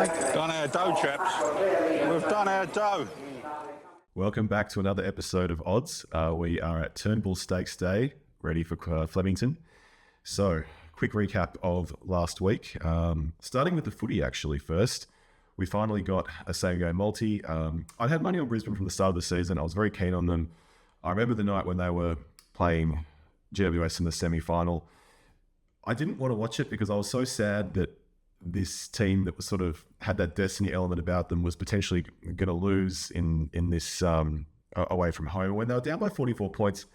Done our dough, chaps. We've done our dough. Welcome back to another episode of Odds. We are at Turnbull Stakes Day, ready for Flemington. So, quick recap of last week. Starting with the footy, actually, first. We finally got a same-game multi. I'd had money on Brisbane from the start of the season. I was very keen on them. I remember the night when they were playing GWS in the semi-final. I didn't want to watch it because I was so sad that this team that was sort of had that destiny element about them was potentially going to lose in this away from home. When they were down by 44 points,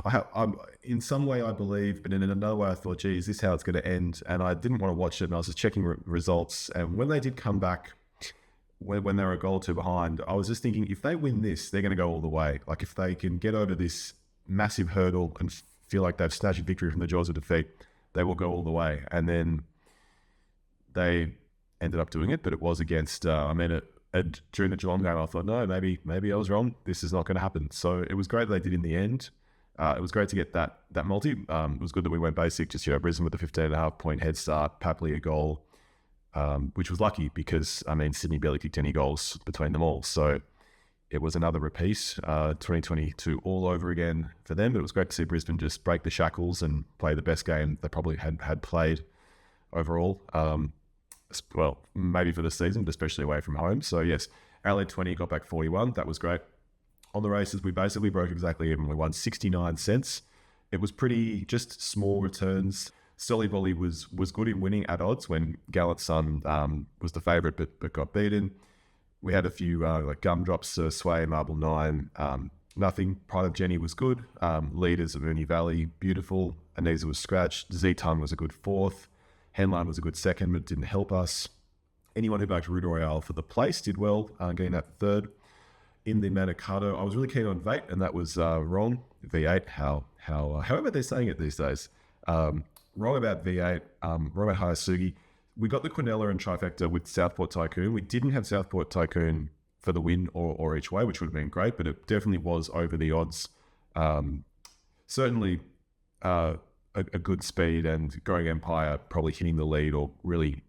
I'm in some way I believe, but in another way I thought, gee, is this how it's going to end? And I didn't want to watch it, and I was just checking results. And when they did come back, when they were a goal or two behind, I was just thinking, if they win this, they're going to go all the way. Like if they can get over this massive hurdle and feel like they've snatched victory from the jaws of defeat, they will go all the way. And then they ended up doing it, but it was against, during the Geelong game, I thought, no, maybe I was wrong. This is not going to happen. So it was great that they did in the end. It was great to get that multi. It was good that we went basic, just, Brisbane with the 15.5 point head start, Papley a goal, which was lucky because, Sydney barely kicked any goals between them all. So it was another repeat, 2022 all over again for them. But it was great to see Brisbane just break the shackles and play the best game they probably had played overall. Well, maybe for the season, but especially away from home. So yes, our led 20, got back 41. That was great. On the races, we basically broke exactly even. We won 69 cents. It was pretty just small returns. Stolly Volley was good in winning at odds when Gallant Sun was the favourite, but got beaten. We had a few like gumdrops, Sway, Marble 9, nothing. Pride of Jenny was good. Leaders of Moonee Valley, beautiful. Anisa was scratched. Z-Ton was a good fourth. Henline was a good second, but didn't help us. Anyone who backed Rude Royale for the place did well, getting that third. In the Manicato, I was really keen on Vate, and that was wrong. V8, however they're saying it these days. Wrong about V8, wrong about Hayasugi. We got the Quinella and trifecta with Southport Tycoon. We didn't have Southport Tycoon for the win or each way, which would have been great, but it definitely was over the odds. Certainly a good speed, and Growing Empire probably hitting the lead or really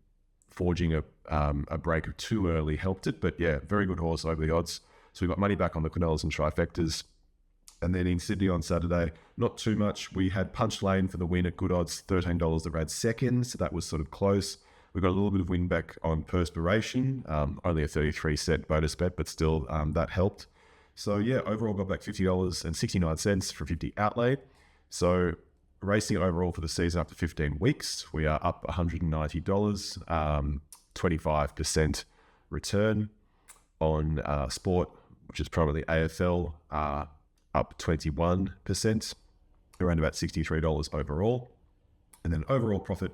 forging a break too early helped it. But yeah, very good horse over the odds. So we got money back on the Quinellas and trifectas. And then in Sydney on Saturday, not too much. We had Punch Lane for the win at good odds, $13 that ran second. So that was sort of close. We got a little bit of win back on Perspiration, only a 33-cent bonus bet, but still that helped. So yeah, overall got back $50.69 for 50 outlay. So racing overall for the season up to 15 weeks, we are up $190, 25% return on sport, which is probably AFL, up 21%, around about $63 overall. And then overall profit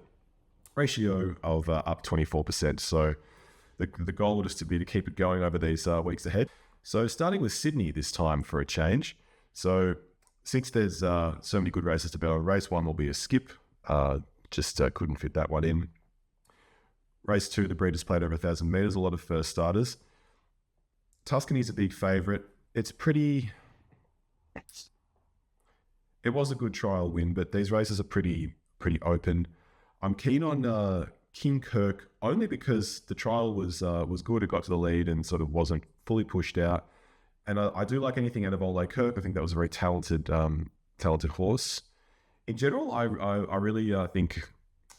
ratio of up 24%. So the goal is to keep it going over these weeks ahead. So starting with Sydney this time for a change. So since there's so many good races to bet on, race 1 will be a skip. Just couldn't fit that one in. Race 2, the Breeders' played over 1,000 metres, a lot of first starters. Tuscany's a big favourite. It was a good trial win, but these races are pretty open. I'm keen on King Kirk only because the trial was good. It got to the lead and sort of wasn't fully pushed out. And I do like anything out of Ole Kirk. I think that was a very talented horse. In general, I really think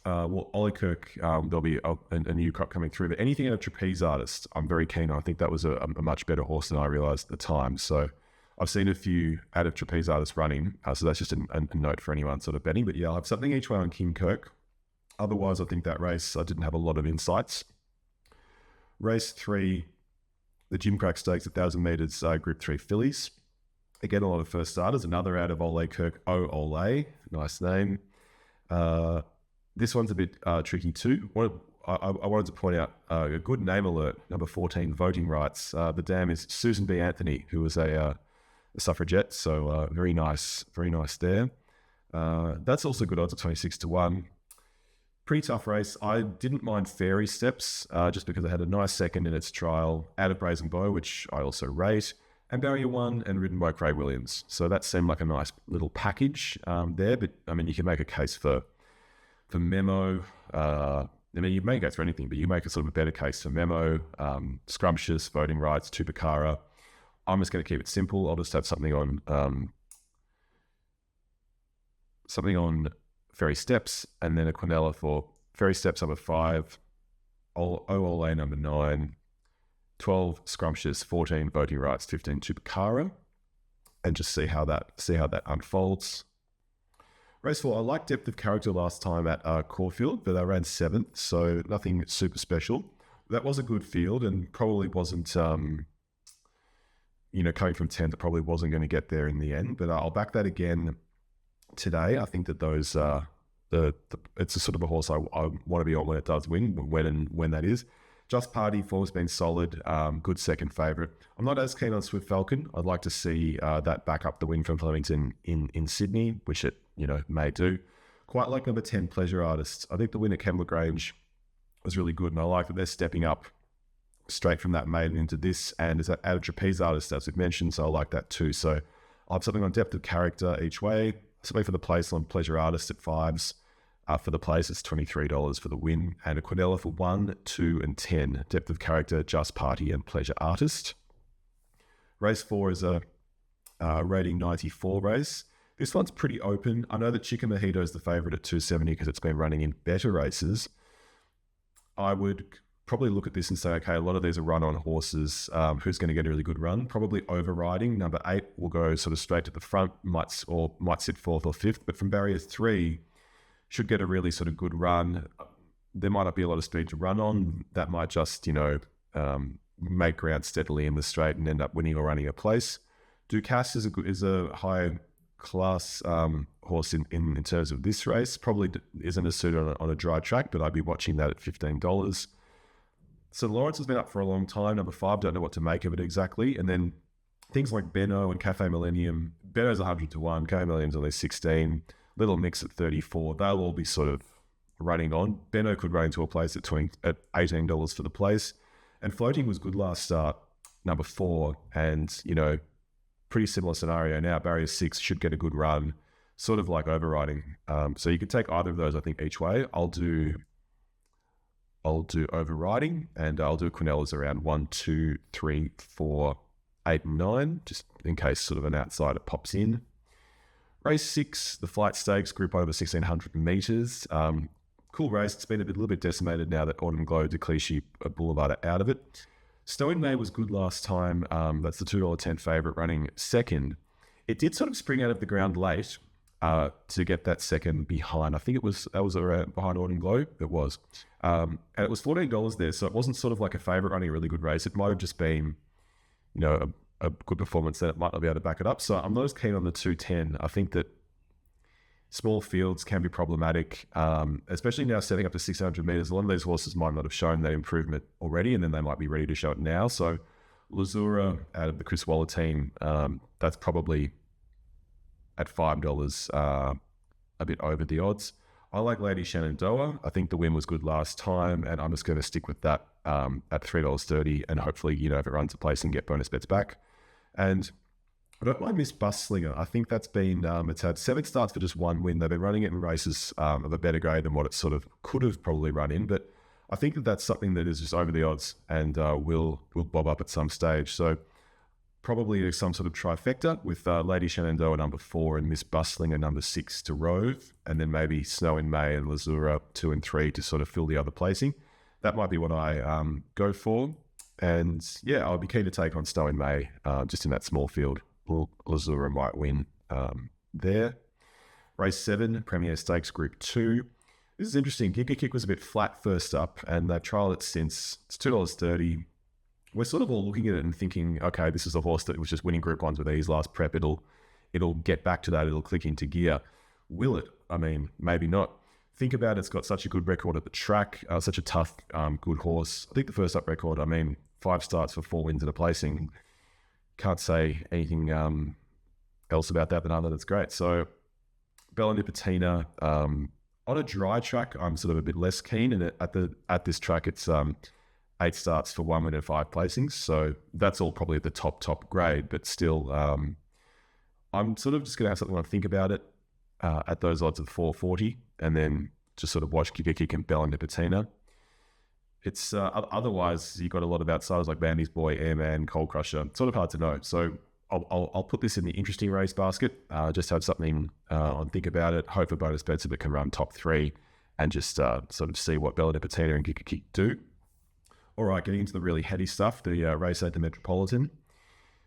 Ole Kirk, there'll be a new crop coming through. But anything out of Trapeze Artist, I'm very keen on. I think that was a much better horse than I realised at the time. So I've seen a few out of Trapeze Artist running. So that's just a note for anyone sort of betting. But yeah, I'll have something each way on King Kirk. Otherwise, I think that race, I didn't have a lot of insights. Race 3, the Gimcrack Stakes, 1,000 metres, Group 3 fillies. Again, a lot of first starters. Another out of Ole Kirk, Ole. Nice name. This one's a bit tricky too. I wanted to point out a good name alert, number 14, voting rights. The dam is Susan B. Anthony, who was a suffragette. So very nice there. That's also good odds at 26-1. Pretty tough race. I didn't mind Fairy Steps just because it had a nice second in its trial out of Brazen Bow, which I also rate, and Barrier 1 and ridden by Craig Williams. So that seemed like a nice little package there. But I mean, you can make a case for Memo, I mean, you may go through anything, but you make a sort of a better case for Memo, Scrumptious, Voting Rights, Tupakara. I'm just going to keep it simple. I'll just have something on Ferry Steps, and then a Quinella for Ferry Steps number 5, OLA number 9, 12 Scrumptious, 14 Voting Rights, 15 Tupakara, and just see how that unfolds. Race 4, I liked Depth of Character last time at Caulfield, but I ran 7th, so nothing super special. That was a good field and probably wasn't, coming from 10th, it probably wasn't going to get there in the end, but I'll back that again today. I think that those, it's a sort of a horse I want to be on when it does win, when that is. Just Party, form's been solid, good second favourite. I'm not as keen on Swift Falcon. I'd like to see that back up the win from Flemington in Sydney, which it may do. Quite like number 10, Pleasure Artists. I think the win at Kembla Grange was really good, and I like that they're stepping up straight from that maiden into this, and it's a trapeze artist, as we've mentioned, so I like that too. So I'll have something on Depth of Character each way, something for the place on Pleasure Artist at 5s. For the place, it's $23 for the win, and a Quinella for 1, 2, and 10. Depth of Character, Just Party, and Pleasure Artist. Race 4 is a rating 94 race. This one's pretty open. I know that Chicken Mojito is the favourite at 270 because it's been running in better races. I would probably look at this and say, okay, a lot of these are run-on horses. Who's going to get a really good run? Probably Overriding. Number 8 will go sort of straight to the front, might sit 4th or 5th, but from barrier 3, should get a really sort of good run. There might not be a lot of speed to run on. That might just, make ground steadily in the straight and end up winning or running a place. Ducasse is a high class horse in terms of this race. Probably isn't as suited on a dry track, but I'd be watching that at $15. St. Lawrence has been up for a long time. Number 5, don't know what to make of it exactly. And then things like Benno and Cafe Millennium. Benno's 100 to 1. Cafe Millennium's only 16. Little Mix at 34. They'll all be sort of running on. Benno could run into a place at $18 for the place. And Floating was good last start, number 4. And, pretty similar scenario now. Barrier 6 should get a good run, sort of like Overriding. So you could take either of those, I think, each way. I'll do Overriding, and I'll do Quinellas around 1, 2, 3, 4, 8, and 9, just in case sort of an outsider pops in. Race 6, the Flight Stakes, group over 1,600 metres. Cool race. It's been a little bit decimated now that Autumn Glow, De Clichy, Boulevard are out of it. Stowing May was good last time. That's the $2.10 favourite, running second. It did sort of spring out of the ground late to get that second behind. I think that was around behind Autumn Glow. It was. And it was $14 there, so it wasn't sort of like a favourite running a really good race. It might have just been, a good performance, then it might not be able to back it up. So I'm not as keen on the 210. I think that small fields can be problematic, especially now setting up to 600 metres. A lot of these horses might not have shown that improvement already, and then they might be ready to show it now. So Lazura out of the Chris Waller team, that's probably at $5 a bit over the odds. I like Lady Shenandoah. I think the win was good last time, and I'm just going to stick with that at $3.30, and hopefully, if it runs a place and get bonus bets back. And I don't mind Miss Buslinger. I think that's been, it's had 7 starts for just 1 win. They've been running it in races of a better grade than what it sort of could have probably run in, but I think that that's something that is just over the odds and will bob up at some stage. So probably some sort of trifecta with Lady Shenandoah number 4 and Miss Buslinger number 6 to Rove, and then maybe Snow in May and Lazura 2 and 3 to sort of fill the other placing. That might be what I go for. And yeah, I'll be keen to take on Snow in May just in that small field. Lazura might win there. Race 7, Premier Stakes Group 2. This is interesting. Giga Kick was a bit flat first up, and they've trialled it since. It's $2.30. We're sort of all looking at it and thinking, okay, this is a horse that was just winning Group 1s with ease last prep. It'll get back to that. It'll click into gear. Will it? I mean, maybe not. Think about it. It's got such a good record at the track, such a tough, good horse. I think the first up record, 5 starts for 4 wins and a placing. Can't say anything else about that than other that's great. So Bella Nipotina, on a dry track, I'm sort of a bit less keen. And at this track, it's 8 starts for 1 win and 5 placings. So that's all probably at the top grade, but still, I'm sort of just going to have something to think about it at those odds of 440, and then just sort of watch Giga Kick and Bella Nipotina. It's otherwise you've got a lot of outsiders like Bandy's Boy, Airman, Coal Crusher. It's sort of hard to know. So I'll put this in the interesting race basket. Just have something on think about it. Hope for bonus bets if it can run top 3, and just sort of see what Bella Nipotina and Kick do. All right, getting into the really heady stuff. The race at the Metropolitan.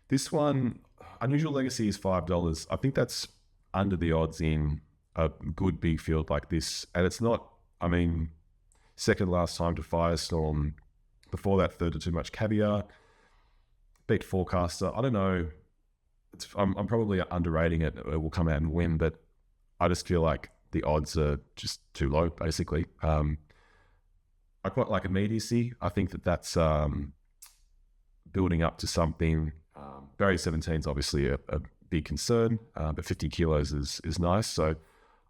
This one, Unusual Legacy is $5. I think that's under the odds in a good big field like this, and it's not. I mean, second last time to Firestorm. Before that, third to Too Much Caviar. Beat Forecaster. I don't know. I'm probably underrating it. It will come out and win, but I just feel like the odds are just too low, basically. I quite like immediacy. I think that's building up to something. Barrier 17 is obviously a big concern, but 50 kilos is nice. So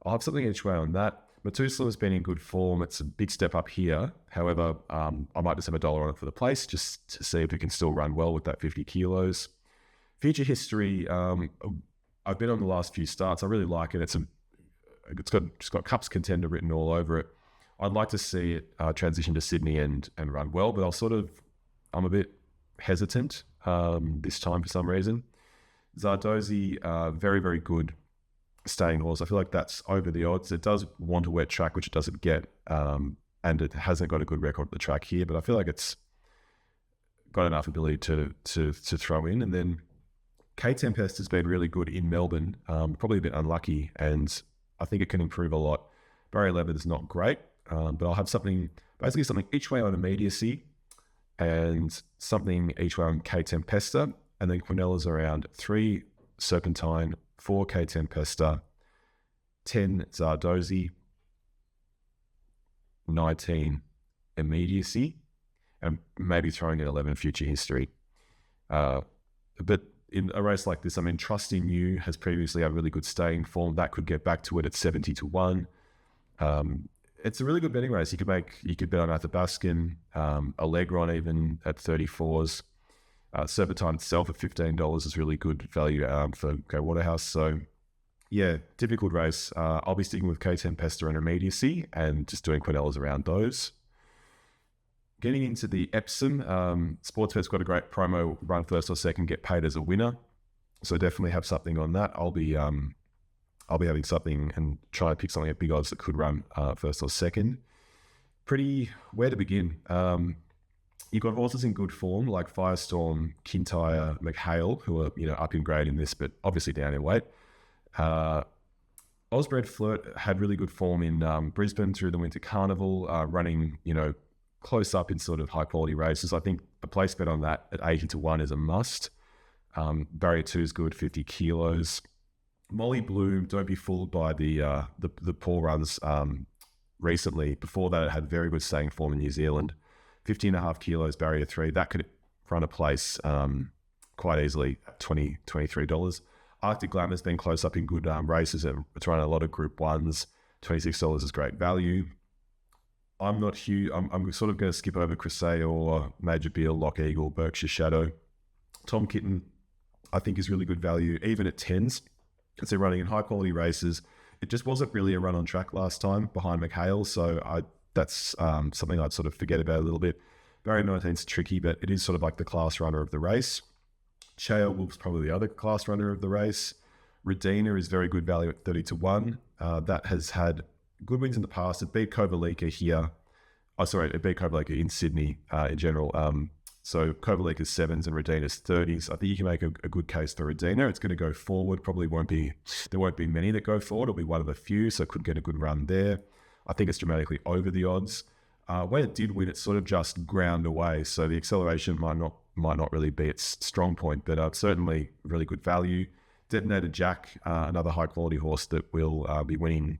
I'll have something each way on that. Methuselah has been in good form. It's a big step up here. However, I might just have $1 on it for the place, just to see if it can still run well with that 50 kilos. Future History, I've been on the last few starts. I really like it. It's got Cups Contender written all over it. I'd like to see it transition to Sydney and run well, but I'm a bit hesitant this time for some reason. Zardozi, very, very good staying horse. I feel like that's over the odds. It does want a wet track, which it doesn't get, and it hasn't got a good record at the track here, but I feel like it's got enough ability to throw in. And then K Tempest has been really good in Melbourne, probably a bit unlucky, and I think it can improve a lot. Barrier 11 is not great, but I'll have something each way on immediacy and something each way on K Tempesta, and then Quinellas around 3 Serpentine, 4 K Tempesta, 10 Zardozi, 19 immediacy, and maybe throwing in 11 Future History. But in a race like this, I mean, Trust in You has previously had really good staying form. That could get back to it at 70-1. It's a really good betting race. You could bet on Athabascan, Allegron even at 34s. Serpentine itself at $15 is really good value for Go Waterhouse. So yeah, difficult race. I'll be sticking with K Tempesta and immediacy and just doing Quinellas around those. Getting into the Epsom, Sportsbet's got a great promo, run first or second, get paid as a winner. So definitely have something on that. I'll be having something and try and pick something at big odds that could run first or second. Where to begin? You've got horses in good form like Firestorm, Kintyre, McHale, who are up in grade in this, but obviously down in weight. Osbred Flirt had really good form in Brisbane through the Winter Carnival, running close up in sort of high quality races. I think a place bet on that at 80-1 is a must. Barrier 2 is good, 50 kilos. Molly Bloom, don't be fooled by the poor runs recently. Before that, it had very good staying form in New Zealand. 50.5 kilos, barrier 3. That could run a place quite easily at $23. Arctic Glamour's been close up in good races. It's run a lot of Group 1s. $26 is great value. I'm not huge. I'm sort of going to skip over Crusade or Major Beal, Lock Eagle, Berkshire Shadow. Tom Kitten, I think, is really good value, even at 10s. Because they're running in high quality races. It just wasn't really a run on track last time behind McHale, so that's something I'd sort of forget about a little bit. Barrier 19 is tricky, but it is sort of like the class runner of the race. Cheo Wolf's probably the other class runner of the race. Redina is very good value at 30-1. That has had good wins in the past. It beat Kovalika here. It beat Kovalika in Sydney in general. So Kovalika's 7s and Redina's 30s. I think you can make a good case for Redina. It's going to go forward. There won't be many that go forward. It'll be one of the few, so it could get a good run there. I think it's dramatically over the odds. When it did win, it sort of just ground away. So the acceleration might not really be its strong point, but certainly really good value. Detonator Jack, another high quality horse that will be winning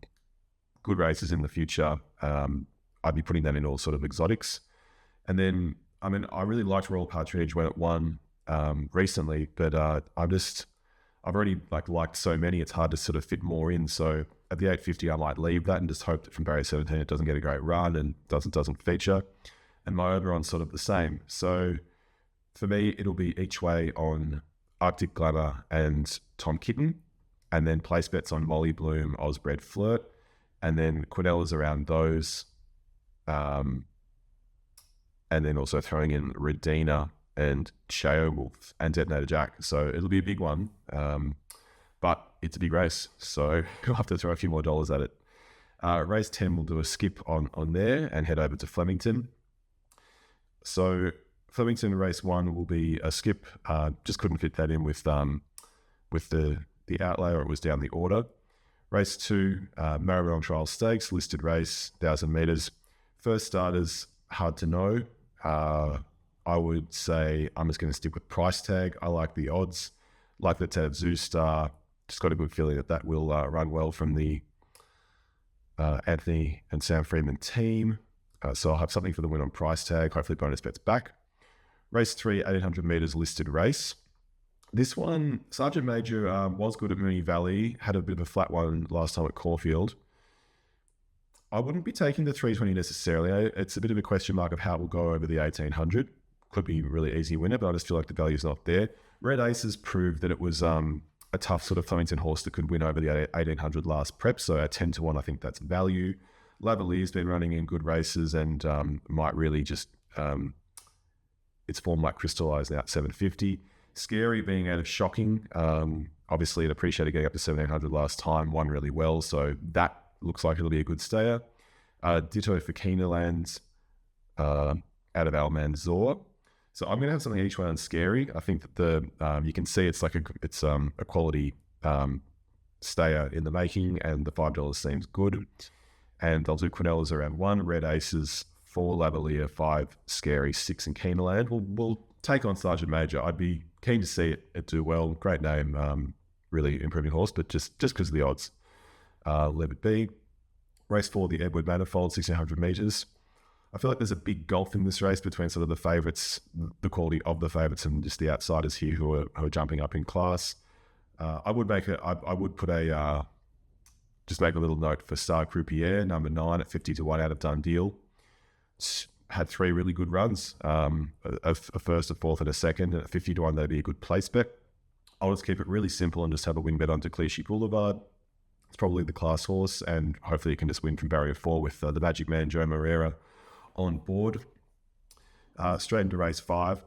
good races in the future. I'd be putting that in all sort of exotics. And then, I mean, I really liked Royal Partridge when it won recently, but I've already liked so many, it's hard to sort of fit more in. So at the 850, I might leave that and just hope that from Barrier 17 it doesn't get a great run and doesn't feature. And my Oberon's sort of the same. So for me, it'll be each way on Arctic Glamour and Tom Kitten, and then place bets on Molly Bloom, Osbred Flirt, and then Quinella's around those. and then also throwing in Redina and Cheo Wolf and Detonator Jack. So it'll be a big one, but it's a big race, so we'll have to throw a few more dollars at it. Race 10, we'll do a skip on there and head over to Flemington. So Flemington race 1 will be a skip. Just couldn't fit that in with the outlay, or it was down the order. Race 2, Maribyrnong Trial Stakes, listed race, 1,000 metres. First starters, hard to know. I would say I'm just going to stick with price tag. I like the odds. Like the Ted Zoo Star. Just got a good feeling that will run well from the Anthony and Sam Freeman team. So I'll have something for the win on price tag. Hopefully bonus bets back. Race 3, 1,800 metres listed race. This one, Sergeant Major was good at Moonee Valley. Had a bit of a flat one last time at Caulfield. I wouldn't be taking the 320 necessarily. It's a bit of a question mark of how it will go over the 1,800. Could be a really easy winner, but I just feel like the value's not there. Red Aces proved that it was a tough sort of Flemington horse that could win over the 1,800 last prep. So at 10 to 1, I think that's value. Lavalier's been running in good races and might really just, its form might crystallise now at 750. Scary being out of Shocking. Obviously, it appreciated getting up to 1,700 last time, won really well. So that looks like it'll be a good stayer. Ditto for Keenaland out of Almanzor. So I'm going to have something each way on Scary. I think that you can see it's like a quality stayer in the making, and the $5 seems good. And I'll do Quinellas around 1, Red Aces 4, Lavalier 5, Scary 6, and Keenaland. We'll take on Sergeant Major. I'd be keen to see it do well. Great name, really improving horse, but just because of the odds, let it be. Race 4, the Edward Manifold, 1,600 metres. I feel like there's a big gulf in this race between sort of the favourites, the quality of the favourites, and just the outsiders here who are jumping up in class. I would put just make a little note for Star Croupier, number 9 at 50 to 1 out of Done Deal. Had 3 really good runs, a first, a fourth, and a second. And at 50 to 1, that'd be a good place bet. I'll just keep it really simple and just have a win bet onto Clichy Boulevard. It's probably the class horse, and hopefully you can just win from barrier 4 with the Magic Man, Joe Moreira, on board. Straight into race 5.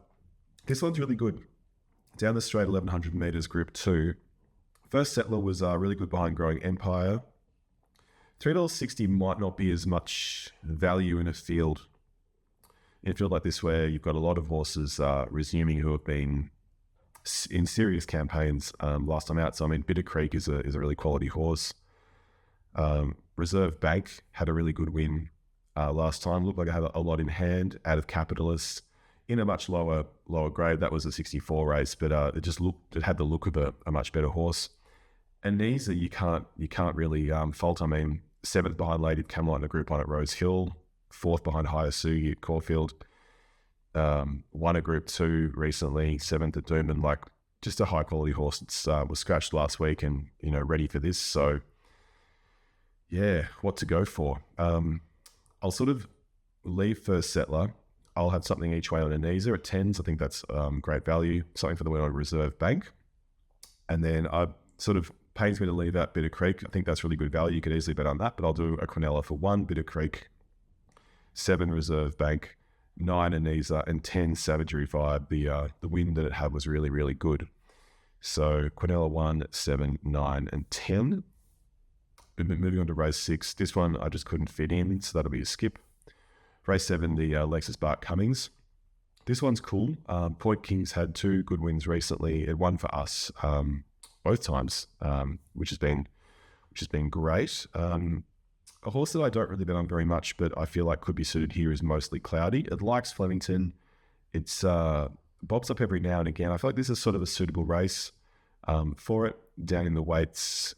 This one's really good. Down the straight, 1,100 metres, group 2. First Settler was really good behind Growing Empire. $3.60 might not be as much value in a field like this, where you've got a lot of horses resuming who have been in serious campaigns last time out. So I mean, Bitter Creek is a really quality horse. Reserve Bank had a really good win last time. Looked like it had a lot in hand out of Capitalist in a much lower grade. That was a 64 race, but it had the look of a much better horse. And these you can't really fault. I mean, 7th behind Lady of Camelot in a Group 1 at Rose Hill, 4th behind Hayasugi at Caulfield, won a Group 2 recently, 7th at Doomben. Like, just a high quality horse that was scratched last week and ready for this. So yeah, what to go for? I'll sort of leave First Settler. I'll have something each way on Anisa at 10s. I think that's great value. Something for the win on Reserve Bank. And then I sort of pains me to leave out Bitter Creek. I think that's really good value. You could easily bet on that, but I'll do a Quinella for 1, Bitter Creek, 7 Reserve Bank, 9 Anisa, and 10 Savagery Vibe. The win that it had was really, really good. So Quinella 1, 7, 9, and 10. Moving on to race 6. This one I just couldn't fit in, so that'll be a skip. Race 7, the Lexus Bart Cummings. This one's cool. Point Kings had 2 good wins recently. It won for us both times, which has been great. A horse that I don't really bet on very much, but I feel like could be suited here is Mostly Cloudy. It likes Flemington. It's bobs up every now and again. I feel like this is sort of a suitable race for it, down in the weights.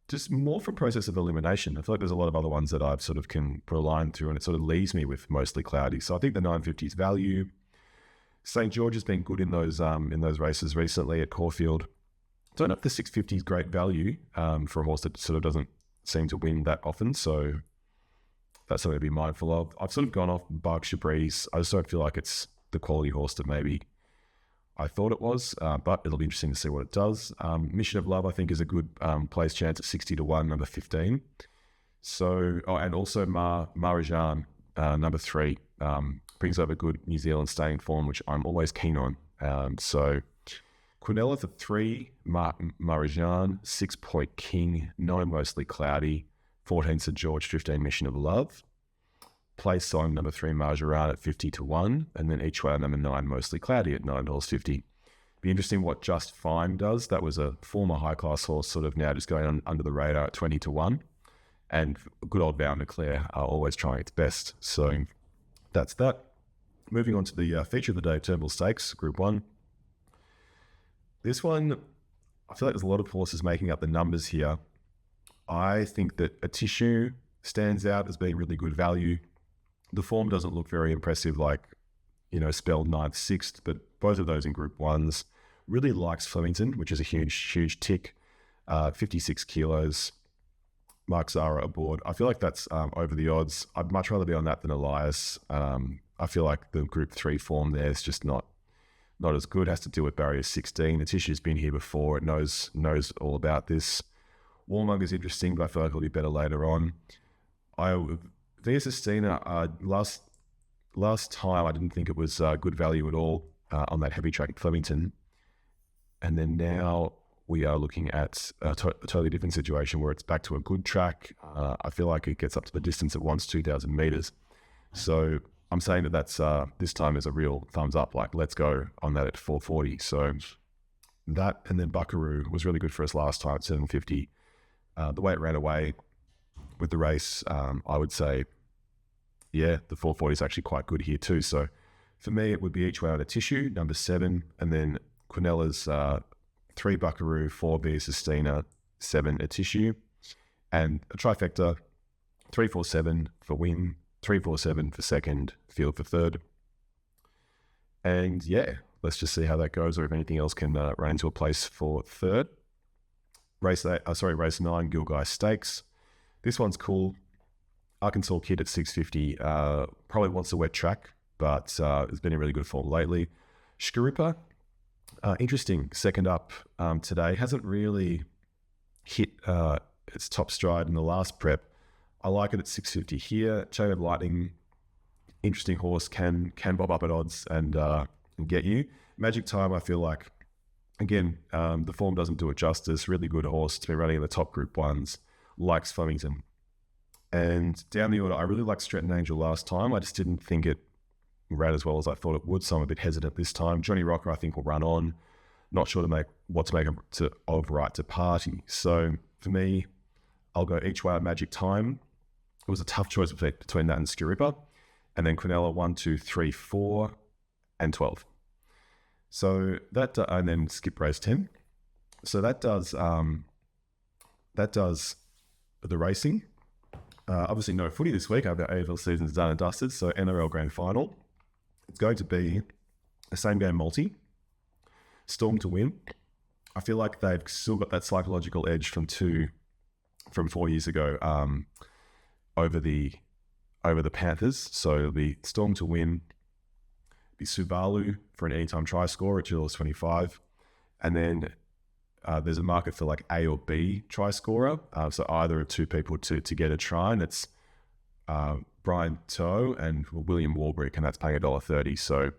Just more from process of elimination. I feel like there's a lot of other ones that I've sort of can put a line through, and it sort of leaves me with Mostly Cloudy. So I think the 950 is value. St. George has been good in those races recently at Caulfield. Don't know if the 650 is great value for a horse that sort of doesn't seem to win that often. So that's something to be mindful of. I've sort of gone off Berkshire Breeze. I just don't feel like it's the quality horse that maybe I thought it was, but it'll be interesting to see what it does. Mission of Love, I think, is a good place chance at 60 to 1, number 15. So, and also Maharajan number 3, brings over good New Zealand staying form, which I'm always keen on. So Quinella for 3, Marijan, 6 Point King, 9 Mostly Cloudy, 14 St George, 15 Mission of Love. Place song number 3, Marjaran at 50-1, and then each way number 9, Mostly Cloudy at $9.50. Be interesting what Just Fine does. That was a former high-class horse, sort of now just going on under the radar at 20-1. And good old Bound Claire are always trying its best. So that's that. Moving on to the feature of the day, Turnbull Stakes, Group 1. This one, I feel like there's a lot of horses making up the numbers here. I think that a Tissue stands out as being really good value. The form doesn't look very impressive, like, spelled 9th, 6th, but both of those in Group 1s. Really likes Flemington, which is a huge tick. 56 kilos. Mark Zara aboard. I feel like that's over the odds. I'd much rather be on that than Elias. I feel like the Group 3 form there is just not as good. It has to do with barrier 16. The Tissue's been here before. It knows all about this. Warmonger's interesting, but I feel like it'll be better later on. Via Sistina, last time I didn't think it was good value at all on that heavy track at Flemington. And then now we are looking at a totally different situation where it's back to a good track. I feel like it gets up to the distance it wants, 2,000 meters. So I'm saying that that's this time is a real thumbs up, like let's go on that at 440. So that, and then Buckaroo was really good for us last time at 750. The way it ran away with the race, I would say, yeah, the 440 is actually quite good here too. So for me, it would be each way on a Tissue, number 7, and then Quinella's 3 Buckaroo, 4 Via Sistina, 7 a Tissue, and a trifecta, 347 for win, 347 for second, field for third. And yeah, let's just see how that goes, or if anything else can run into a place for third. Race 9, Gilgai Stakes. This one's cool. Arkansas Kid at 650, probably wants a wet track, but has been in really good form lately. Shkaripa, interesting, second up today. Hasn't really hit its top stride in the last prep. I like it at 650 here. Chain of Lightning, interesting horse, can bob up at odds and get you. Magic Time, I feel like, again, the form doesn't do it justice. Really good horse to be running in the top Group 1s. Likes Flemington. And down the order, I really liked Stretton Angel last time. I just didn't think it ran as well as I thought it would, so I'm a bit hesitant this time. Johnny Rocker, I think, will run on. Not sure what to make of Right to Party. So for me, I'll go each way at Magic Time. It was a tough choice between that and Skiripa. And then Quinella 1, 2, 3, 4, and 12. So that, and then skip race 10. So that does the racing. Obviously no footy this week. Our AFL season's done and dusted. So NRL Grand Final. It's going to be a same game multi. Storm to win. I feel like they've still got that psychological edge from 4 years ago over the Panthers. So it'll be Storm to win. Be Suvalu for an anytime try score at $2.25. And then there's a market for like A or B try scorer. So either of two people to get a try, and it's Brian Toe and William Warbrick, and that's paying $1.30. So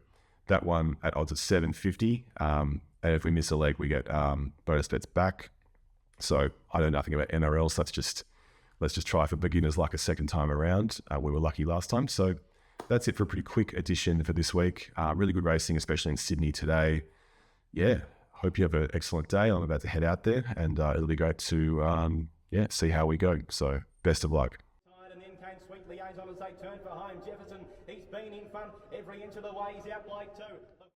that one at odds of $7.50. And if we miss a leg, we get bonus bets back. So I know nothing about NRL, so let's just try for beginners like a second time around. We were lucky last time. So that's it for a pretty quick edition for this week. Really good racing, especially in Sydney today. Yeah. Hope you have an excellent day. I'm about to head out there, and it'll be great to see how we go. So best of luck. And then came Sweet Liaison as they turned for home. Jefferson, he's been in front every inch of the way. He's out like 2.